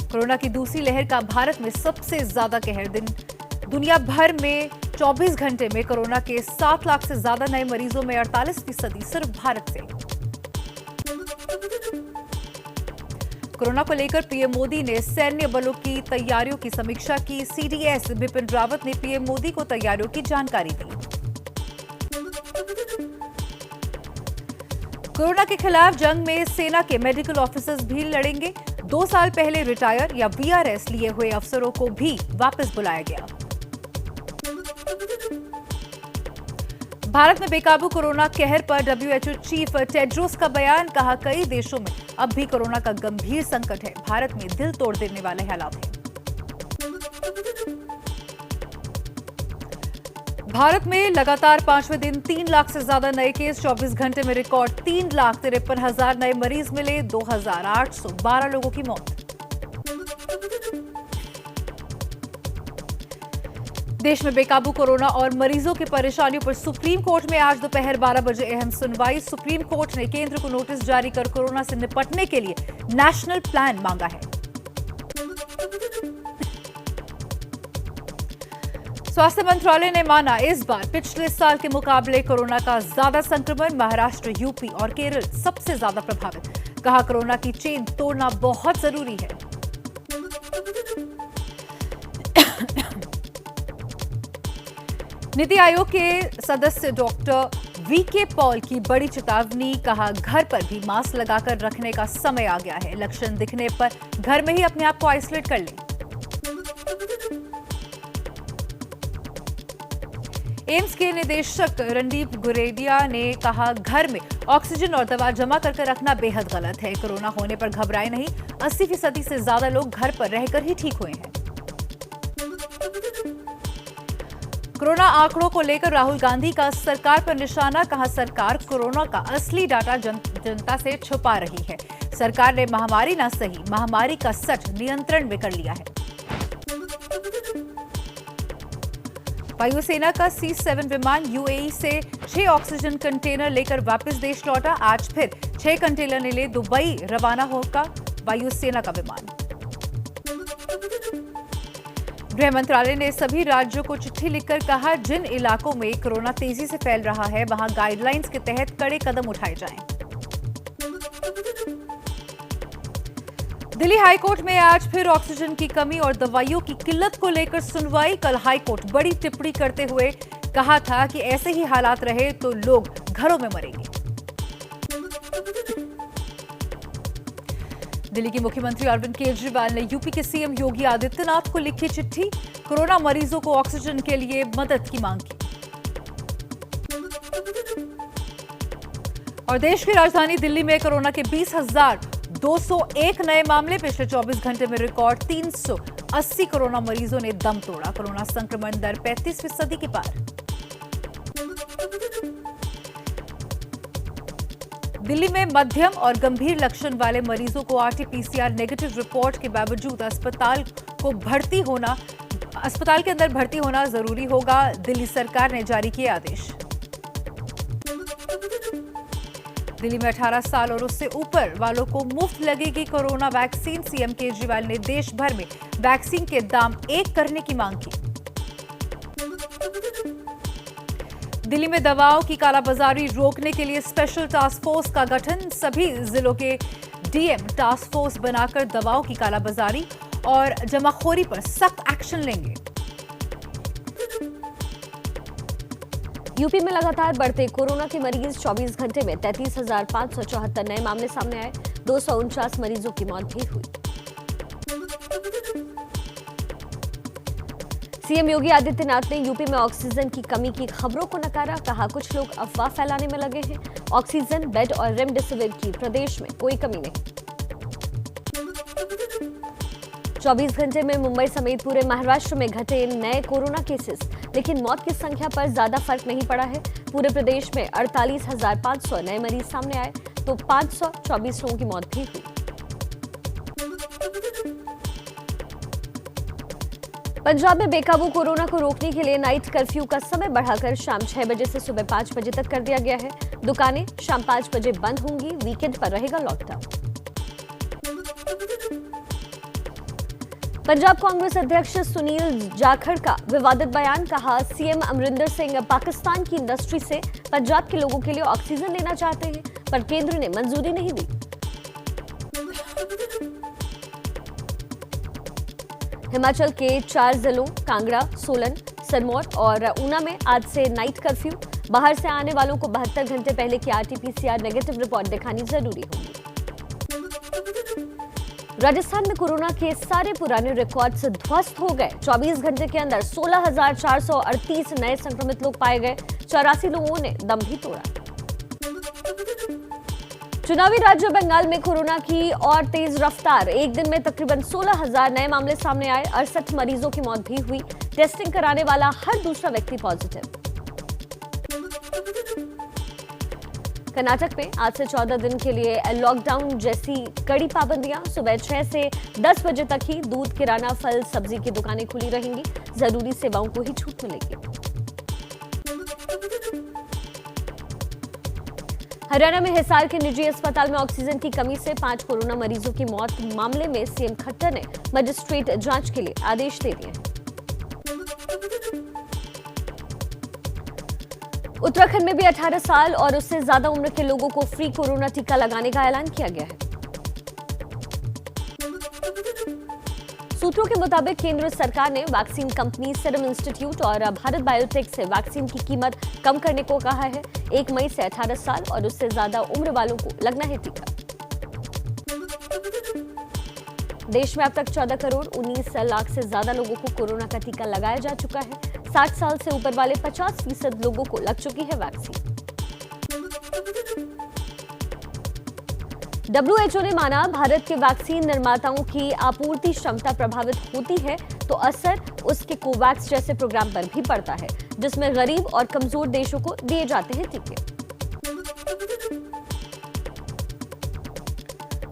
Corona की दूसरी लहर का भारत में सबसे ज्यादा कहर। दुनिया भर में 24 घंटे में कोरोना के 7 लाख से ज्यादा नए मरीजों में 48% सिर्फ भारत से। कोरोना को लेकर पीएम मोदी ने सैन्य बलों की तैयारियों की समीक्षा की। सीडीएस बिपिन रावत ने पीएम मोदी को तैयारियों की जानकारी दी। कोरोना के खिलाफ जंग में सेना के मेडिकल ऑफिसर्स भी लड़ेंगे। 2 साल पहले रिटायर या वीआरएस लिए हुए अफसरों को भी वापस बुलाया गया। भारत में बेकाबू कोरोना कहर पर डब्ल्यूएचओ चीफ टेड्रोस का बयान। कहा, कई देशों में अब भी कोरोना का गंभीर संकट है। भारत में दिल तोड़ देने वाले हालात हैं। भारत में लगातार 5वें दिन 3 लाख से ज्यादा नए केस। 24 घंटे में रिकॉर्ड 3,53,000 नए मरीज मिले। 2,812 लोगों की मौत। देश में बेकाबू कोरोना और मरीजों की परेशानियों पर सुप्रीम कोर्ट में आज दोपहर 12 बजे अहम सुनवाई। सुप्रीम कोर्ट ने केंद्र को नोटिस जारी कर कोरोना से निपटने के लिए नेशनल प्लान मांगा है। स्वास्थ्य मंत्रालय ने माना, इस बार पिछले साल के मुकाबले कोरोना का ज्यादा संक्रमण। महाराष्ट्र, यूपी और केरल सबसे ज्यादा प्रभावित। कहा, कोरोना की चेन तोड़ना बहुत जरूरी है। नीति आयोग के सदस्य डॉक्टर वीके पॉल की बड़ी चेतावनी। कहा, घर पर भी मास्क लगाकर रखने का समय आ गया है। लक्षण दिखने पर घर में ही अपने आप को आइसोलेट कर लें। एम्स के निदेशक रणदीप गुलेरिया ने कहा, घर में ऑक्सीजन और दवा जमा करके रखना बेहद गलत है। कोरोना होने पर घबराए नहीं। 80% से ज्यादा लोग घर पर रहकर ही ठीक हुए हैं। कोरोना आंकड़ों को लेकर राहुल गांधी का सरकार पर निशाना। कहा, सरकार कोरोना का असली डाटा जनता से छुपा रही है। सरकार ने महामारी ना सही, महामारी का सच नियंत्रण में कर लिया है। वायुसेना का C-7 विमान यूएई से 6 ऑक्सीजन कंटेनर लेकर वापस देश लौटा। आज फिर 6 कंटेनर ले दुबई रवाना होगा वायुसेना का विमान। गृह मंत्रालय ने सभी राज्यों को चिट्ठी लिखकर कहा, जिन इलाकों में कोरोना तेजी से फैल रहा है वहां गाइडलाइंस के तहत कड़े कदम उठाए जाएं। दिल्ली हाईकोर्ट में आज फिर ऑक्सीजन की कमी और दवाइयों की किल्लत को लेकर सुनवाई। कल हाईकोर्ट बड़ी टिप्पणी करते हुए कहा था कि ऐसे ही हालात रहे तो लोग घरों में मरेंगे। दिल्ली के मुख्यमंत्री अरविंद केजरीवाल ने यूपी के सीएम योगी आदित्यनाथ को लिखी चिट्ठी। कोरोना मरीजों को ऑक्सीजन के लिए मदद की मांग की। और देश की राजधानी दिल्ली में कोरोना के 20,201 नए मामले। पिछले 24 घंटे में रिकॉर्ड 380 कोरोना मरीजों ने दम तोड़ा। कोरोना संक्रमण दर 35% के पार। दिल्ली में मध्यम और गंभीर लक्षण वाले मरीजों को आरटी-पीसीआर नेगेटिव रिपोर्ट के बावजूद अस्पताल के अंदर भर्ती होना जरूरी होगा। दिल्ली सरकार ने जारी किए आदेश। दिल्ली में 18 साल और उससे ऊपर वालों को मुफ्त लगेगी कोरोना वैक्सीन। सीएम केजरीवाल ने देश भर में वैक्सीन के दाम 1 करने की मांग की। दिल्ली में दवाओं की कालाबाजारी रोकने के लिए स्पेशल टास्क फोर्स का गठन। सभी जिलों के डीएम टास्क फोर्स बनाकर दवाओं की कालाबाजारी और जमाखोरी पर सख्त एक्शन लेंगे। यूपी में लगातार बढ़ते कोरोना के मरीज। 24 घंटे में 33,574 नए मामले सामने आए। 249 मरीजों की मौत भी हुई। सीएम योगी आदित्यनाथ ने यूपी में ऑक्सीजन की कमी की खबरों को नकारा। कहा, कुछ लोग अफवाह फैलाने में लगे हैं। ऑक्सीजन, बेड और रेमडेसिविर की प्रदेश में कोई कमी नहीं। 24 घंटे में मुंबई समेत पूरे महाराष्ट्र में घटे नए कोरोना केसेस, लेकिन मौत की संख्या पर ज्यादा फर्क नहीं पड़ा है। पूरे प्रदेश में 48,500 नए मरीज सामने आए तो 524 लोगों की मौत भी हुई। पंजाब में बेकाबू कोरोना को रोकने के लिए नाइट कर्फ्यू का समय बढ़ाकर शाम 6 बजे से सुबह 5 बजे तक कर दिया गया है। दुकानें शाम 5 बजे बंद होंगी। वीकेंड पर रहेगा लॉकडाउन। पंजाब कांग्रेस अध्यक्ष सुनील जाखड़ का विवादित बयान, कहा सीएम अमरिंदर सिंह पाकिस्तान की इंडस्ट्री से पंजाब के लोगों के लिए ऑक्सीजन लेना चाहते हैं, पर केंद्र ने मंजूरी नहीं दी। हिमाचल के 4 जिलों कांगड़ा, सोलन, सिरमौर और ऊना में आज से नाइट कर्फ्यू। बाहर से आने वालों को 72 घंटे पहले की आरटी-पीसीआर नेगेटिव रिपोर्ट दिखानी जरूरी होगी। राजस्थान में कोरोना के सारे पुराने रिकॉर्ड्स ध्वस्त हो गए। 24 घंटे के अंदर 16,438 नए संक्रमित लोग पाए गए। 84 लोगों ने दम भी तोड़ा। चुनावी राज्य बंगाल में कोरोना की और तेज रफ्तार। एक दिन में तकरीबन 16,000 नए मामले सामने आए। 68 मरीजों की मौत भी हुई। टेस्टिंग कराने वाला हर दूसरा व्यक्ति पॉजिटिव। कर्नाटक में आज से 14 दिन के लिए लॉकडाउन जैसी कड़ी पाबंदियां। सुबह 6 से 10 बजे तक ही दूध, किराना, फल, सब्जी की दुकानें खुली रहेंगी। जरूरी सेवाओं को ही छूट मिलेगी। हरियाणा में हिसार के निजी अस्पताल में ऑक्सीजन की कमी से 5 कोरोना मरीजों की मौत। मामले में सीएम खट्टर ने मजिस्ट्रेट जांच के लिए आदेश दे दिए। उत्तराखंड में भी 18 साल और उससे ज्यादा उम्र के लोगों को फ्री कोरोना टीका लगाने का ऐलान किया गया है। सूत्रों के मुताबिक केंद्र सरकार ने वैक्सीन कंपनी सीरम इंस्टीट्यूट और भारत बायोटेक से वैक्सीन की कीमत कम करने को कहा है। 1 मई से 18 साल और उससे ज्यादा उम्र वालों को लगना है टीका। देश में अब तक 14 करोड़ 19 लाख से ज्यादा लोगों को कोरोना का टीका लगाया जा चुका है। 60 साल से ऊपर वाले 50% लोगों को लग चुकी है वैक्सीन। WHO ने माना, भारत के वैक्सीन निर्माताओं की आपूर्ति क्षमता प्रभावित होती है तो असर उसके कोवैक्स जैसे प्रोग्राम पर भी पड़ता है, जिसमें गरीब और कमजोर देशों को दिए जाते हैं टीके।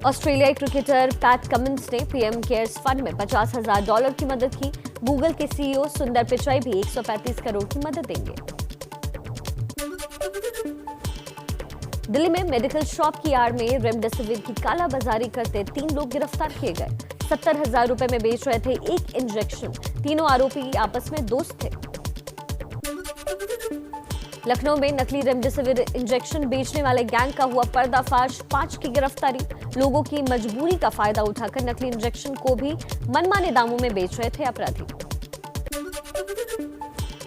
ऑस्ट्रेलियाई क्रिकेटर पैट कमिंस ने पीएम केयर्स फंड में $50,000 की मदद की। गूगल के सीईओ सुंदर पिचाई भी 135 करोड़ की मदद देंगे। दिल्ली में मेडिकल शॉप की आड़ में रेमडेसिविर की कालाबाजारी करते 3 लोग गिरफ्तार किए गए। 70,000 रुपए में बेच रहे थे एक इंजेक्शन। तीनों आरोपी आपस में दोस्त थे। लखनऊ में नकली रेमडेसिविर इंजेक्शन बेचने वाले गैंग का हुआ पर्दाफाश। 5 की गिरफ्तारी। लोगों की मजबूरी का फायदा उठाकर नकली इंजेक्शन को भी मनमाने दामों में बेच रहे थे अपराधी।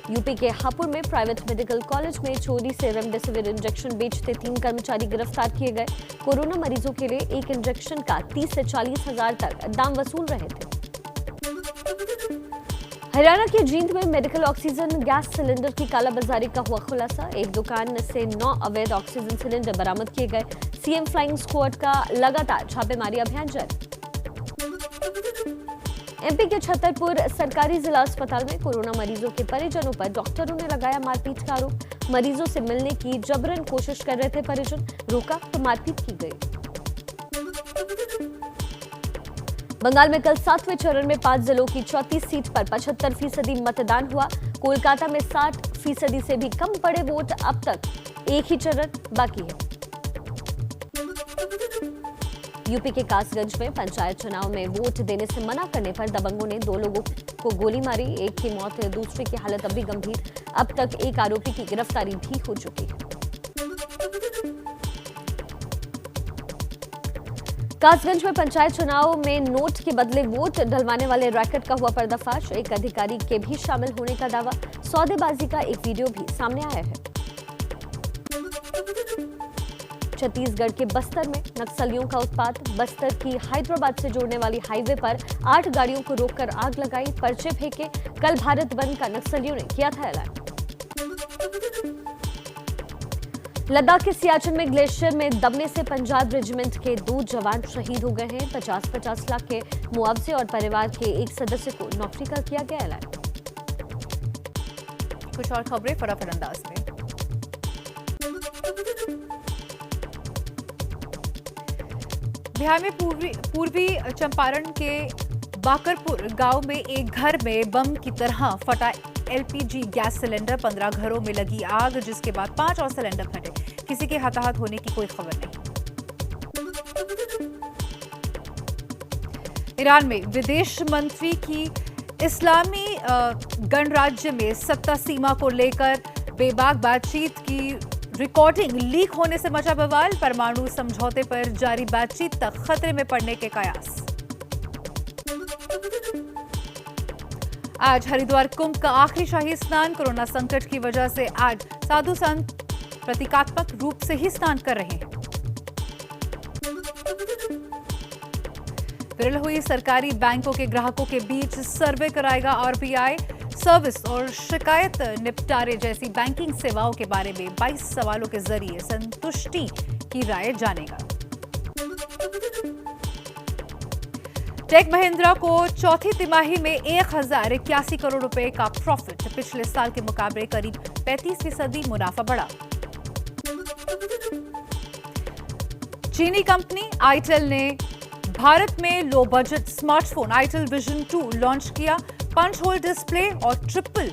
यूपी के हापुड़ में प्राइवेट मेडिकल कॉलेज में चोरी से रेमडेसिविर इंजेक्शन बेचते 3 कर्मचारी गिरफ्तार किए गए। कोरोना मरीजों के लिए एक इंजेक्शन का 30 से 40 हजार तक दाम वसूल रहे थे। हरियाणा के जींद में मेडिकल ऑक्सीजन गैस सिलेंडर की कालाबाजारी का हुआ खुलासा। एक दुकान से 9 अवैध ऑक्सीजन सिलेंडर बरामद किए गए। सीएम फ्लाइंग स्क्वाड का लगातार छापेमारी अभियान जारी। एमपी के छतरपुर सरकारी जिला अस्पताल में कोरोना मरीजों के परिजनों पर डॉक्टरों ने लगाया मारपीट का आरोप। मरीजों से मिलने की जबरन कोशिश कर रहे थे परिजन, रोका तो मारपीट की गई। बंगाल में कल 7वें चरण में 5 जिलों की 34 सीट पर 75% मतदान हुआ। कोलकाता में 60% से भी कम पड़े वोट। अब तक एक ही चरण बाकी है। यूपी के कासगंज में पंचायत चुनाव में वोट देने से मना करने पर दबंगों ने 2 लोगों को गोली मारी। एक की मौत, दूसरे की हालत अभी गंभीर। अब तक एक आरोपी की गिरफ्तारी भी हो चुकी है। कासगंज में पंचायत चुनाव में नोट के बदले वोट डलवाने वाले रैकेट का हुआ पर्दाफाश। एक अधिकारी के भी शामिल होने का दावा। सौदेबाजी का एक वीडियो भी सामने आया है। छत्तीसगढ़ के बस्तर में नक्सलियों का उत्पात। बस्तर की हैदराबाद से जोड़ने वाली हाईवे पर 8 गाड़ियों को रोककर आग लगाई, पर्चे फेंके। कल भारत बंद का नक्सलियों ने किया था ऐलान। लद्दाख के सियाचिन में ग्लेशियर में दबने से पंजाब रेजिमेंट के 2 जवान शहीद हो गए हैं। 50-50 लाख के मुआवजे और परिवार के एक सदस्य को नौकरी का किया गया ऐलान। कुछ और खबरें फटाफट अंदाज में। बिहार में पूर्वी चंपारण के बाकरपुर गांव में एक घर में बम की तरह फटा एलपीजी गैस सिलेंडर। 15 घरों में लगी आग, जिसके बाद 5 और सिलेंडर फटे। किसी के हताहत होने की कोई खबर नहीं। ईरान में विदेश मंत्री की इस्लामी गणराज्य में सत्ता सीमा को लेकर बेबाक बातचीत की रिकॉर्डिंग लीक होने से मचा बवाल। परमाणु समझौते पर जारी बातचीत तक खतरे में पड़ने के कयास। आज हरिद्वार कुंभ का आखिरी शाही स्नान। कोरोना संकट की वजह से आज साधु संत प्रतीकात्मक रूप से ही स्नान कर रहे हैं। विरल हुई सरकारी बैंकों के ग्राहकों के बीच सर्वे कराएगा आरबीआई। सर्विस और शिकायत निपटारे जैसी बैंकिंग सेवाओं के बारे में 22 सवालों के जरिए संतुष्टि की राय जानेगा। टेक महिंद्रा को चौथी तिमाही में 1081 करोड़ रुपए का प्रॉफिट। पिछले साल के मुकाबले करीब 35% मुनाफा बढ़ा। चीनी कंपनी आईटेल ने भारत में low budget smartphone itel vision 2 launch किया। पंच होल डिस्प्ले और ट्रिपल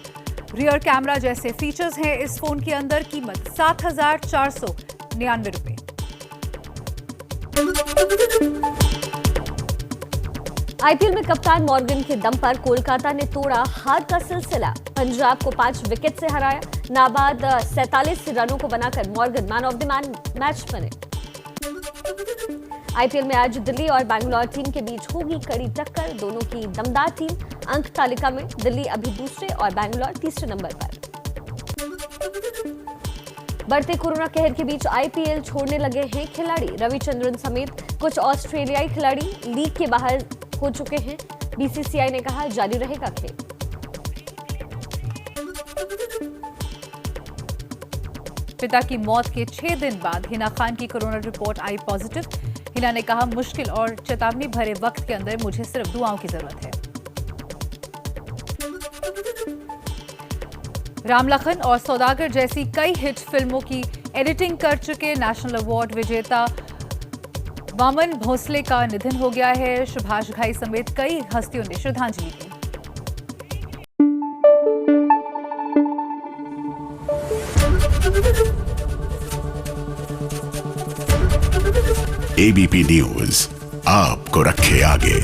रियर कैमरा जैसे फीचर्स हैं इस फोन के अंदर। कीमत 7,499 रुपए। आईपीएल में कप्तान मॉर्गन के दम पर कोलकाता ने तोड़ा हार का सिलसिला। पंजाब को 5 विकेट से हराया। नाबाद 47 रनों को बनाकर Morgan man of the match बने। आईपीएल में आज दिल्ली और बैंगलोर टीम के बीच होगी कड़ी टक्कर। दोनों की दमदार टीम। अंक तालिका में दिल्ली अभी दूसरे और बैंगलोर तीसरे नंबर पर। बढ़ते कोरोना कहर के बीच आईपीएल छोड़ने लगे हैं खिलाड़ी। रविचंद्रन समेत कुछ ऑस्ट्रेलियाई खिलाड़ी लीग के बाहर हो चुके हैं। बीसीसीआई ने कहा जारी रहेगा खेल। पिता की मौत के 6 दिन बाद हिना खान की कोरोना रिपोर्ट आई पॉजिटिव। हिना ने कहा मुश्किल और चेतावनी भरे वक्त के अंदर मुझे सिर्फ दुआओं की जरूरत है। राम लखन और सौदागर जैसी कई हिट फिल्मों की एडिटिंग कर चुके नेशनल अवार्ड विजेता वामन भोसले का निधन हो गया है। सुभाष घाई समेत कई हस्तियों ने श्रद्धांजलि दी। एबीपी न्यूज आपको रखे आगे।